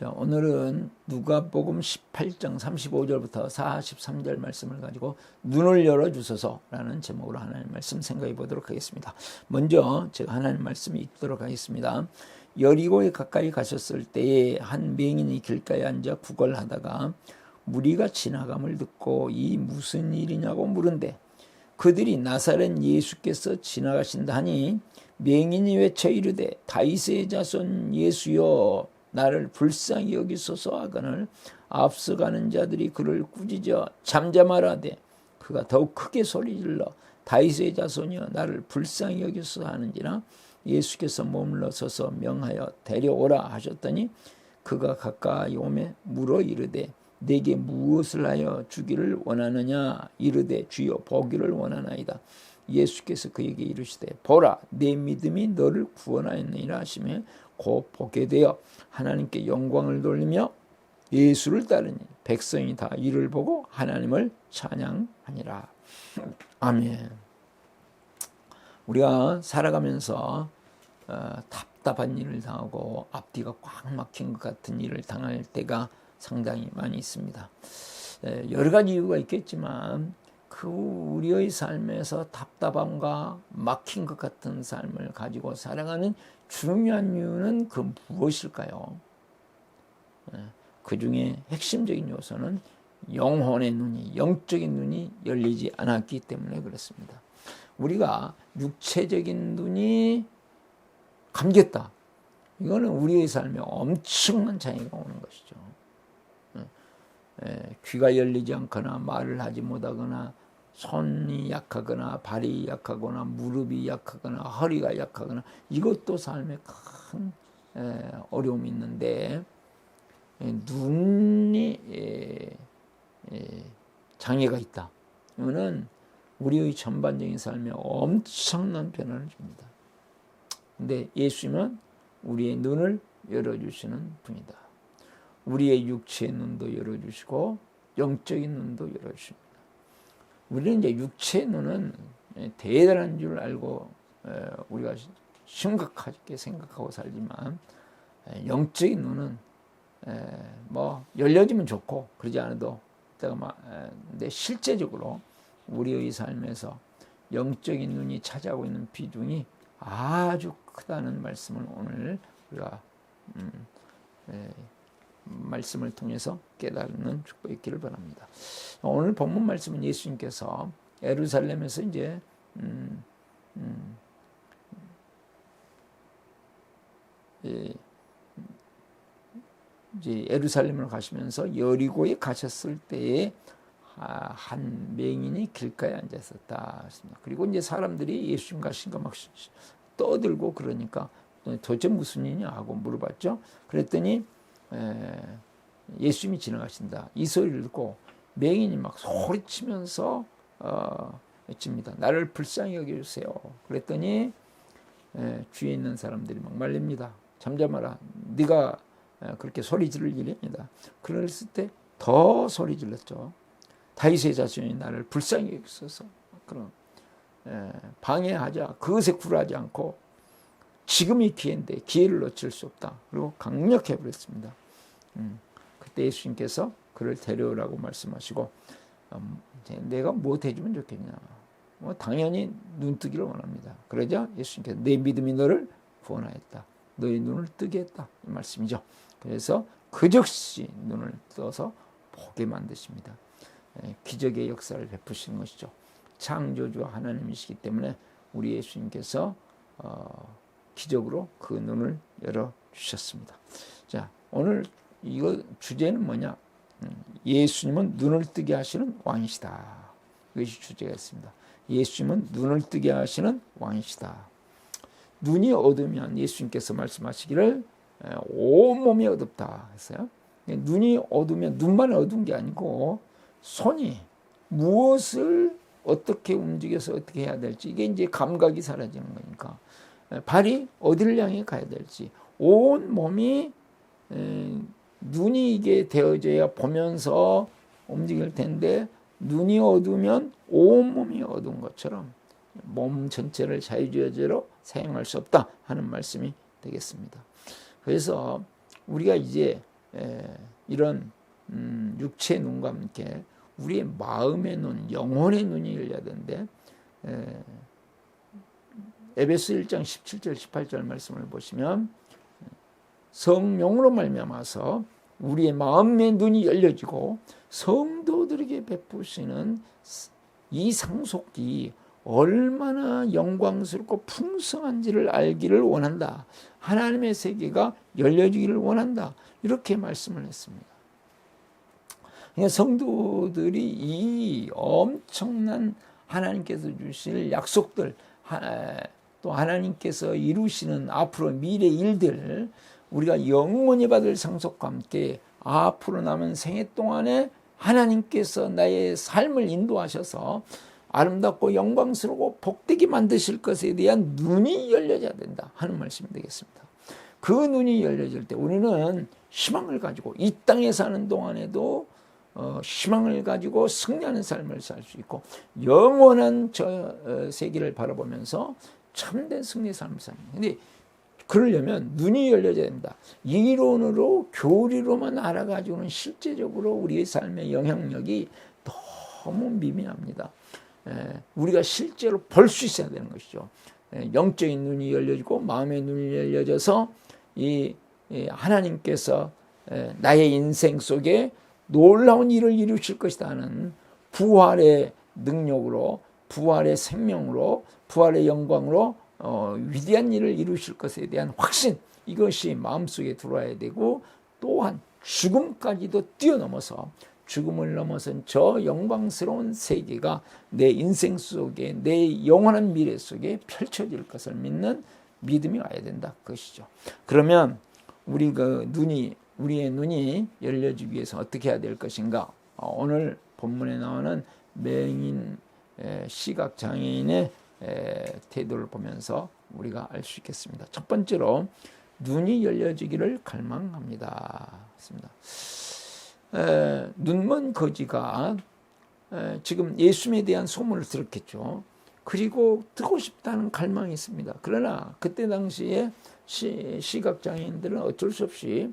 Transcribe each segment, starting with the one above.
자, 오늘은 누가복음 18장 35절부터 43절 말씀을 가지고 눈을 열어주소서라는 제목으로 하나님 말씀 생각해 보도록 하겠습니다. 먼저 제가 하나님 말씀이 읽도록 하겠습니다. 여리고에 가까이 가셨을 때에 한 맹인이 길가에 앉아 구걸하다가 무리가 지나감을 듣고 이 무슨 일이냐고 물은데 그들이 나사렛 예수께서 지나가신다 하니 맹인이 외쳐 이르되 다윗의 자손 예수여 나를 불쌍히 여기소서 하거늘 앞서가는 자들이 그를 꾸짖어 잠잠하라되 그가 더욱 크게 소리질러 다윗의 자손이여 나를 불쌍히 여기소서 하는지라 예수께서 머물러 서서 명하여 데려오라 하셨더니 그가 가까이 오매 물어 이르되 내게 무엇을 하여 주기를 원하느냐 이르되 주여 보기를 원하나이다. 예수께서 그에게 이르시되 보라 내 믿음이 너를 구원하였느니라 하시며 곧 보게 되어 하나님께 영광을 돌리며 예수를 따르니 백성이 다 이를 보고 하나님을 찬양하니라. 아멘. 우리가 살아가면서 답답한 일을 당하고 앞뒤가 꽉 막힌 것 같은 일을 당할 때가 상당히 많이 있습니다. 여러 가지 이유가 있겠지만 그 우리의 삶에서 답답함과 막힌 것 같은 삶을 가지고 살아가는 중요한 이유는 그 무엇일까요? 그 중에 핵심적인 요소는 영혼의 눈이, 영적인 눈이 열리지 않았기 때문에 그렇습니다. 우리가 육체적인 눈이 감겼다. 이거는 우리의 삶에 엄청난 장애가 오는 것이죠. 귀가 열리지 않거나 말을 하지 못하거나 손이 약하거나 발이 약하거나 무릎이 약하거나 허리가 약하거나 이것도 삶에 큰 어려움이 있는데 눈이 장애가 있다. 이거는 우리의 전반적인 삶에 엄청난 변화를 줍니다. 근데 예수님은 우리의 눈을 열어주시는 분이다. 우리의 육체의 눈도 열어주시고 영적인 눈도 열어주십니다. 우리는 이제 육체의 눈은 대단한 줄 알고 우리가 심각하게 생각하고 살지만 영적인 눈은 뭐 열려지면 좋고 그러지 않아도 근데 실제적으로 우리의 삶에서 영적인 눈이 차지하고 있는 비중이 아주 크다는 말씀을 오늘 우리가 말씀을 통해서 깨닫는 축복이 있기를 바랍니다. 오늘 본문 말씀은 예수님께서 예루살렘에서 이제 예루살렘으로 가시면서 여리고에 가셨을 때에 한 맹인이 길가에 앉아 있었다. 그리고 이제 사람들이 예수님 가신 거 막 떠들고 그러니까 도대체 무슨 일이냐 하고 물어봤죠. 그랬더니 예수님이 지나가신다. 이 소리를 듣고 맹인이 막 소리치면서 외칩니다. 나를 불쌍히 여겨주세요. 그랬더니 주위에 있는 사람들이 막 말립니다. 잠잠하라. 네가 그렇게 소리 지를 일입니다. 그랬을 때 더 소리 질렀죠. 다윗의 자손이 나를 불쌍히 여기소서. 그럼 방해하자. 그것에 굴하지 않고 지금이 기회인데 기회를 놓칠 수 없다. 그리고 강력해 버렸습니다. 그때 예수님께서 그를 데려오라고 말씀하시고 내가 뭐 해주면 좋겠냐. 당연히 눈뜨기를 원합니다. 그러자 예수님께서 내 믿음이 너를 구원하였다. 너의 눈을 뜨게 했다. 이 말씀이죠. 그래서 그 즉시 눈을 떠서 보게 만드십니다. 기적의 역사를 베푸시는 것이죠. 창조주 하나님이시기 때문에 우리 예수님께서 기적으로 그 눈을 열어주셨습니다. 자, 오늘 이거 주제는 뭐냐? 예수님은 눈을 뜨게 하시는 왕이시다. 이것이 주제가 있습니다. 예수님은 눈을 뜨게 하시는 왕이시다. 눈이 어두우면 예수님께서 말씀하시기를 온몸이 어둡다 했어요. 눈이 어두우면 눈만 어두운 게 아니고 손이 무엇을 어떻게 움직여서 어떻게 해야 될지 이게 이제 감각이 사라지는 거니까 발이 어디를 향해 가야 될지 온 몸이 눈이 이게 되어져야 보면서 움직일 텐데 눈이 어두우면 온 몸이 어두운 것처럼 몸 전체를 자유자재로 사용할 수 없다 하는 말씀이 되겠습니다. 그래서 우리가 이제 이런 육체의 눈과 함께 우리의 마음의 눈, 영혼의 눈이 열려야 되는데 에베소 1장 17절 18절 말씀을 보시면 성령으로 말미암아서 우리의 마음의 눈이 열려지고 성도들에게 베푸시는 이 상속이 얼마나 영광스럽고 풍성한지를 알기를 원한다. 하나님의 세계가 열려지기를 원한다. 이렇게 말씀을 했습니다. 그러니까 성도들이 이 엄청난 하나님께서 주실 약속들, 또 하나님께서 이루시는 앞으로 미래 일들, 우리가 영원히 받을 상속과 함께 앞으로 남은 생애 동안에 하나님께서 나의 삶을 인도하셔서 아름답고 영광스럽고 복되게 만드실 것에 대한 눈이 열려져야 된다 하는 말씀이 되겠습니다. 그 눈이 열려질 때 우리는 희망을 가지고 이 땅에 사는 동안에도 희망을 가지고 승리하는 삶을 살 수 있고 영원한 저 세계를 바라보면서 참된 승리의 삶을 삽니다. 근데 그러려면 눈이 열려져야 된다. 이론으로 교리로만 알아가지고는 실제적으로 우리의 삶의 영향력이 너무 미미합니다. 우리가 실제로 볼 수 있어야 되는 것이죠. 영적인 눈이 열려지고 마음의 눈이 열려져서 이 하나님께서 나의 인생 속에 놀라운 일을 이루실 것이다 하는 부활의 능력으로, 부활의 생명으로, 부활의 영광으로 위대한 일을 이루실 것에 대한 확신, 이것이 마음속에 들어와야 되고, 또한 죽음까지도 뛰어넘어서 죽음을 넘어선 저 영광스러운 세계가 내 인생 속에, 내 영원한 미래 속에 펼쳐질 것을 믿는 믿음이 와야 된다 그것이죠. 그러면 우리의 눈이 열려지기 위해서 어떻게 해야 될 것인가? 오늘 본문에 나오는 맹인 시각 장애인의 태도를 보면서 우리가 알 수 있겠습니다. 첫 번째로 눈이 열려지기를 갈망합니다. 눈먼 거지가 지금 예수님에 대한 소문을 들었겠죠. 그리고 듣고 싶다는 갈망이 있습니다. 그러나 그때 당시에 시각장애인들은 어쩔 수 없이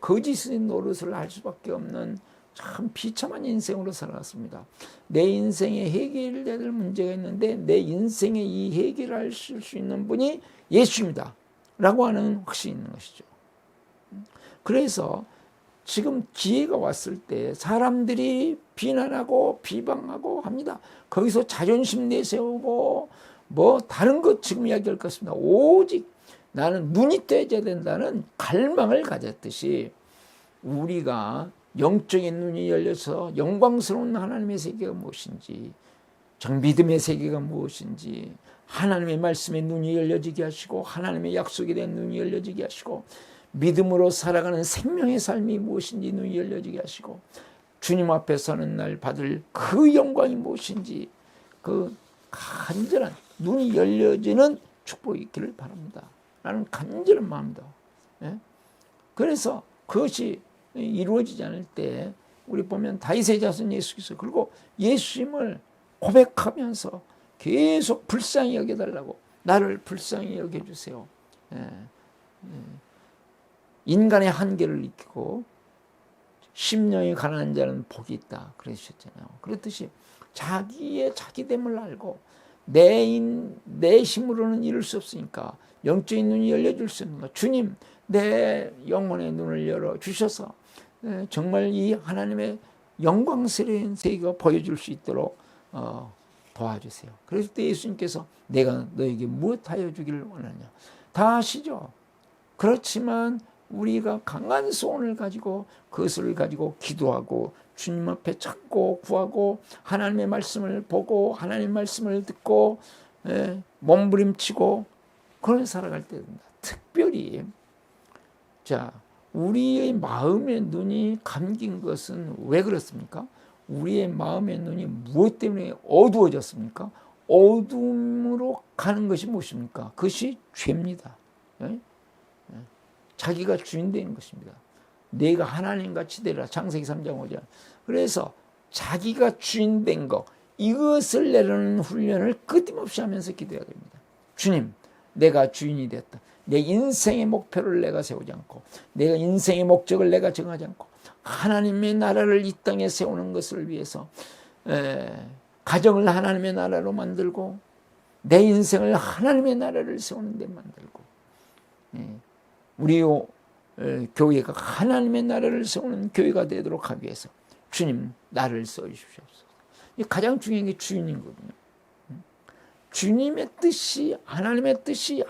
거짓의 노릇을 할 수밖에 없는 참 비참한 인생으로 살았습니다. 내 인생에 해결해야 될 문제가 있는데 내 인생에 이 해결할 수 있는 분이 예수입니다 라고 하는 확신이 있는 것이죠. 그래서 지금 기회가 왔을 때 사람들이 비난하고 비방하고 합니다. 거기서 자존심 내세우고 뭐 다른 것 지금 이야기할 것 같습니다. 오직 나는 눈이 떼져야 된다는 갈망을 가졌듯이 우리가 영적인 눈이 열려서 영광스러운 하나님의 세계가 무엇인지, 정믿음의 세계가 무엇인지, 하나님의 말씀의 눈이 열려지게 하시고 하나님의 약속에 대한 눈이 열려지게 하시고 믿음으로 살아가는 생명의 삶이 무엇인지 눈이 열려지게 하시고 주님 앞에 서는 날 받을 그 영광이 무엇인지 그 간절한 눈이 열려지는 축복이 있기를 바랍니다. 라는 간절한 마음이다. 그래서 그것이 이루어지지 않을 때 우리 보면 다윗의 자손 예수 그리스도 그리고 예수님을 고백하면서 계속 불쌍히 여겨달라고, 나를 불쌍히 여겨주세요. 인간의 한계를 느끼고 심령이 가난한 자는 복이 있다 그러셨잖아요. 그렇듯이 자기의 자기됨을 알고 내 힘으로는 이룰 수 없으니까 영적인 눈이 열려줄 수 있는 것, 주님 내 영혼의 눈을 열어주셔서 정말 이 하나님의 영광스러운 세계가 보여줄 수 있도록 도와주세요. 그랬을 때 예수님께서 내가 너에게 무엇하여 주기를 원하냐, 다 아시죠. 그렇지만 우리가 강한 소원을 가지고 그것을 가지고 기도하고 주님 앞에 찾고 구하고 하나님의 말씀을 보고 하나님의 말씀을 듣고 몸부림치고 그런 살아갈 때 된다. 특별히 자, 우리의 마음의 눈이 감긴 것은 왜 그렇습니까? 우리의 마음의 눈이 무엇 때문에 어두워졌습니까? 어둠으로 가는 것이 무엇입니까? 그것이 죄입니다. 자기가 주인 되는 것입니다. 내가 하나님같이 되라. 창세기 3장 5절. 그래서 자기가 주인 된 것, 이것을 내려놓는 훈련을 끊임없이 하면서 기도해야 됩니다. 주님, 내가 주인이 됐다. 내 인생의 목표를 내가 세우지 않고 내가 인생의 목적을 내가 정하지 않고 하나님의 나라를 이 땅에 세우는 것을 위해서 가정을 하나님의 나라로 만들고 내 인생을 하나님의 나라를 세우는 데 만들고 우리 교회가 하나님의 나라를 세우는 교회가 되도록 하기 위해서 주님 나를 써주시옵소서. 가장 중요한 게 주인이거든요. 주님의 뜻이 하나님의 뜻이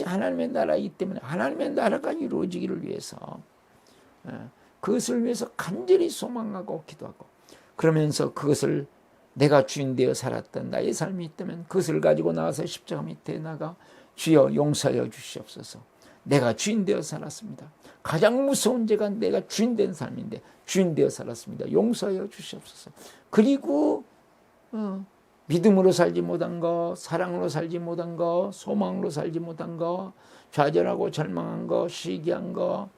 하나님의 나라이기 때문에 하나님의 나라가 이루어지기를 위해서 그것을 위해서 간절히 소망하고 기도하고 그러면서 그것을 내가 주인 되어 살았던 나의 삶이 있다면 그것을 가지고 나와서 십자가 밑에 나가 주여 용서하여 주시옵소서. 내가 주인 되어 살았습니다. 가장 무서운 죄가 내가 주인 된 삶인데 주인 되어 살았습니다. 용서하여 주시옵소서. 그리고 믿음으로 살지 못한 거, 사랑으로 살지 못한 거, 소망으로 살지 못한 거, 좌절하고 절망한 거, 시기한 거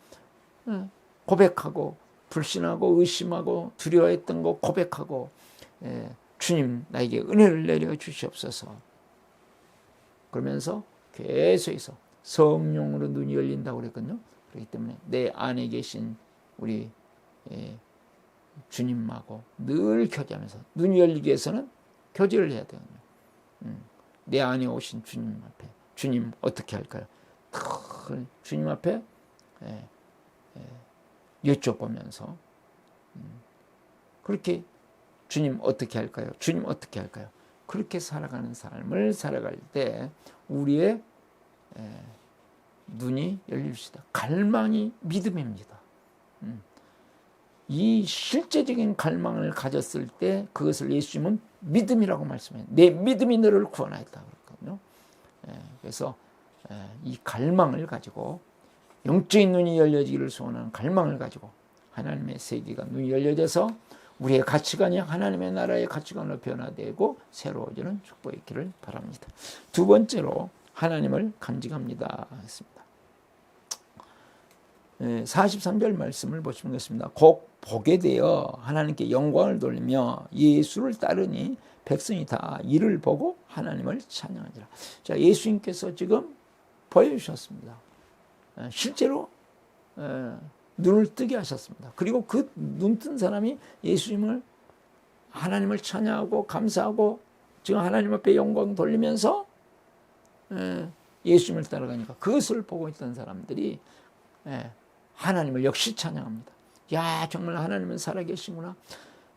고백하고 불신하고 의심하고 두려워했던 거 고백하고 주님 나에게 은혜를 내려 주시옵소서. 그러면서 계속해서 성령으로 눈이 열린다고 그랬거든요. 그렇기 때문에 내 안에 계신 우리 주님하고 늘 교제하면서 눈이 열리기 위해서는 교제를 해야 되거든요. 내 안에 오신 주님 앞에 주님 어떻게 할까요? 주님 앞에 여쭤보면서 그렇게 주님 어떻게 할까요? 주님 어떻게 할까요? 그렇게 살아가는 삶을 살아갈 때 우리의 눈이 열립시다. 갈망이 믿음입니다. 이 실제적인 갈망을 가졌을 때 그것을 예수님은 믿음이라고 말씀해요. 내 믿음이 너를 구원하였다 그랬거든요. 그래서 이 갈망을 가지고 영적인 눈이 열려지기를 소원하는 갈망을 가지고 하나님의 세계가 눈이 열려져서 우리의 가치관이 하나님의 나라의 가치관으로 변화되고 새로워지는 축복이 있기를 바랍니다. 두 번째로 하나님을 간직합니다 했습니다. 43절 말씀을 보시면 되겠습니다. 곧 보게 되어 하나님께 영광을 돌리며 예수를 따르니 백성이 다 이를 보고 하나님을 찬양하니라. 자, 예수님께서 지금 보여주셨습니다. 실제로 눈을 뜨게 하셨습니다. 그리고 그 눈 뜬 사람이 예수님을 하나님을 찬양하고 감사하고 지금 하나님 앞에 영광 돌리면서 예수님을 따라가니까 그것을 보고 있던 사람들이 하나님을 역시 찬양합니다. 야, 정말 하나님은 살아계시구나.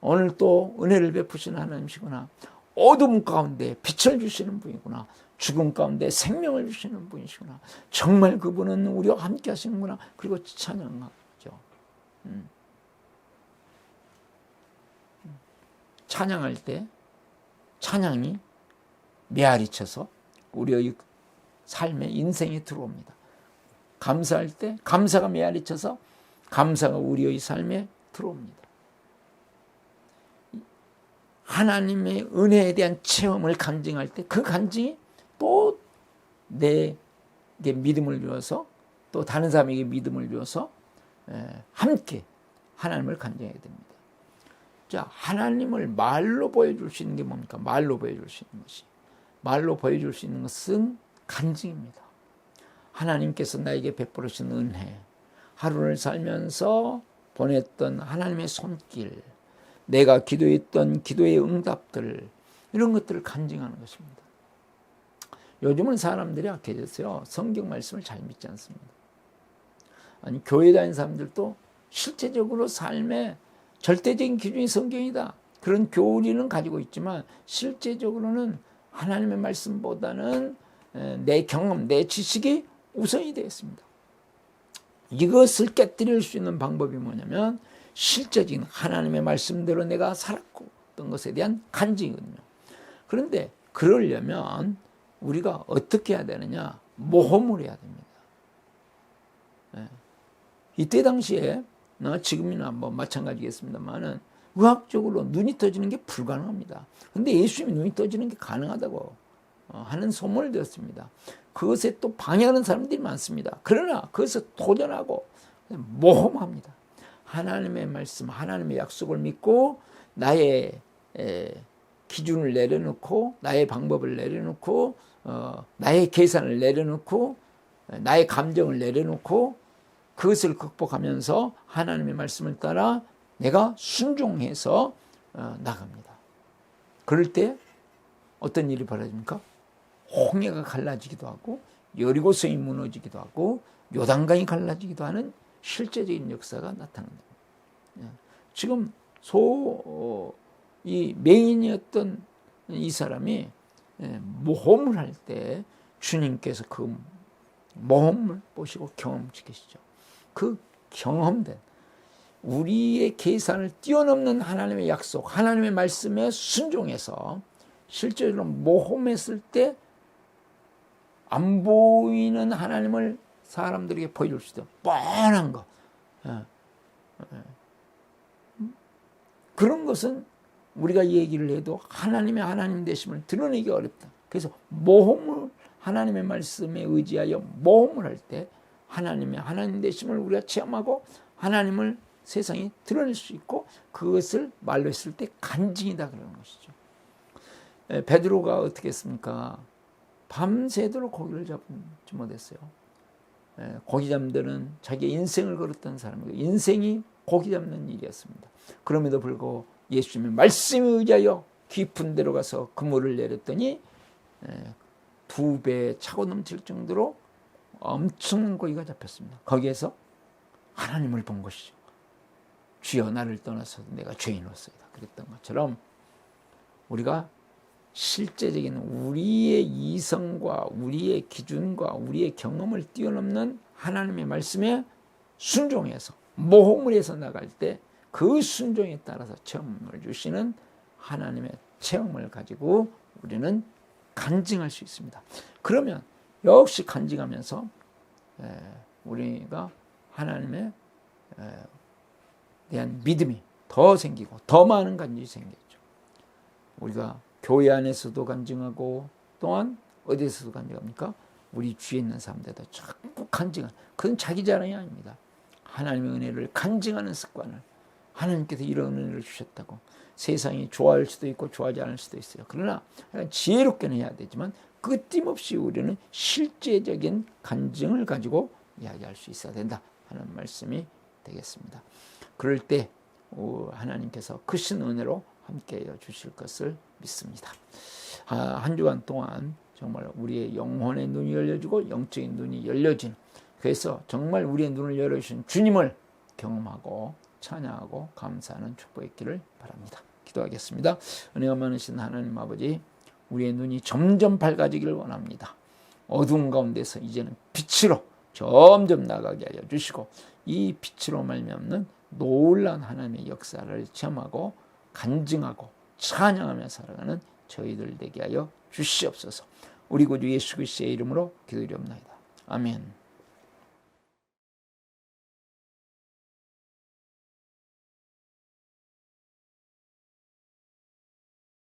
오늘 또 은혜를 베푸시는 하나님이시구나. 어둠 가운데 빛을 주시는 분이구나. 죽음 가운데 생명을 주시는 분이시구나. 정말 그분은 우리와 함께 하시는구나. 그리고 찬양하죠. 찬양할 때 찬양이 메아리 쳐서 우리의 삶에 인생에 들어옵니다. 감사할 때 감사가 메아리 쳐서 감사가 우리의 삶에 들어옵니다. 하나님의 은혜에 대한 체험을 간증할 때 그 간증이 또 내게 믿음을 주어서 또 다른 사람에게 믿음을 주어서 함께 하나님을 간증해야 됩니다. 자, 하나님을 말로 보여줄 수 있는 게 뭡니까? 말로 보여줄 수 있는 것이. 말로 보여줄 수 있는 것은 간증입니다. 하나님께서 나에게 베풀으신 은혜, 하루를 살면서 보냈던 하나님의 손길, 내가 기도했던 기도의 응답들, 이런 것들을 간증하는 것입니다. 요즘은 사람들이 약해졌어요. 성경 말씀을 잘 믿지 않습니다. 아니, 교회 다니는 사람들도 실제적으로 삶의 절대적인 기준이 성경이다, 그런 교리는 가지고 있지만 실제적으로는 하나님의 말씀보다는 내 경험, 내 지식이 우선이 되어 있습니다. 이것을 깨뜨릴 수 있는 방법이 뭐냐면 실제적인 하나님의 말씀대로 내가 살았던 것에 대한 간증이거든요. 그런데 그러려면 우리가 어떻게 해야 되느냐? 모험을 해야 됩니다. 이때 당시에 지금이나 뭐 마찬가지겠습니다만은 의학적으로 눈이 떠지는 게 불가능합니다. 그런데 예수님이 눈이 떠지는 게 가능하다고 하는 소문을 들었습니다. 그것에 또 방해하는 사람들이 많습니다. 그러나 그것을 도전하고 모험합니다. 하나님의 말씀, 하나님의 약속을 믿고 나의 기준을 내려놓고 나의 방법을 내려놓고 나의 계산을 내려놓고 나의 감정을 내려놓고 그것을 극복하면서 하나님의 말씀을 따라 내가 순종해서 나갑니다. 그럴 때 어떤 일이 벌어집니까? 홍해가 갈라지기도 하고 여리고성이 무너지기도 하고 요단강이 갈라지기도 하는 실제적인 역사가 나타납니다. 지금 이 맹인이었던 이 사람이 모험을 할 때 주님께서 그 모험을 보시고 경험시키시죠. 그 경험된 우리의 계산을 뛰어넘는 하나님의 약속, 하나님의 말씀에 순종해서 실제로 모험했을 때 안 보이는 하나님을 사람들에게 보여줄 수 있도록 뻔한 거. 그런 것은 우리가 얘기를 해도 하나님의 하나님 되심을 드러내기 어렵다. 그래서 모험을 하나님의 말씀에 의지하여 모험을 할 때 하나님의 하나님 되심을 우리가 체험하고 하나님을 세상에 드러낼 수 있고 그것을 말로 했을 때 간증이다 그러는 것이죠. 베드로가 어떻게 했습니까? 밤새도록 고기를 잡지 못했어요. 고기 잡는 자기 인생을 걸었던 사람이고 인생이 고기 잡는 일이었습니다. 그럼에도 불구하고 예수님의 말씀에 의지하여 깊은 데로 가서 그물을 내렸더니 2배 차고 넘칠 정도로 엄청난 고기가 잡혔습니다. 거기에서 하나님을 본 것이죠. 주여 나를 떠나서 내가 죄인이었소이다. 그랬던 것처럼 우리가 실제적인 우리의 이성과 우리의 기준과 우리의 경험을 뛰어넘는 하나님의 말씀에 순종해서 모험을 해서 나갈 때 그 순종에 따라서 체험을 주시는 하나님의 체험을 가지고 우리는 간증할 수 있습니다. 그러면 역시 간증하면서 우리가 하나님에 대한 믿음이 더 생기고 더 많은 간증이 생겼죠. 우리가 교회 안에서도 간증하고 또한 어디에서도 간증합니까? 우리 주위에 있는 사람들도 자꾸 간증하는, 그건 자기 자랑이 아닙니다. 하나님의 은혜를 간증하는 습관을, 하나님께서 이런 은혜를 주셨다고. 세상이 좋아할 수도 있고 좋아하지 않을 수도 있어요. 그러나 지혜롭게는 해야 되지만 끊임없이 우리는 실제적인 간증을 가지고 이야기할 수 있어야 된다 하는 말씀이 되겠습니다. 그럴 때 하나님께서 크신 은혜로 함께해 주실 것을 믿습니다. 한 주간 동안 정말 우리의 영혼의 눈이 열려지고 영적인 눈이 열려진, 그래서 정말 우리의 눈을 열어주신 주님을 경험하고 찬양하고 감사하는 축복의 길을 바랍니다. 기도하겠습니다. 은혜가 많으신 하나님 아버지, 우리의 눈이 점점 밝아지기를 원합니다. 어두운 가운데서 이제는 빛으로 점점 나가게 하여 주시고 이 빛으로 말미암는 놀라운 하나님의 역사를 체험하고 간증하고 찬양하며 살아가는 저희들 되게 하여 주시옵소서. 우리 구주 예수 그리스도의 이름으로 기도드리옵나이다. 아멘.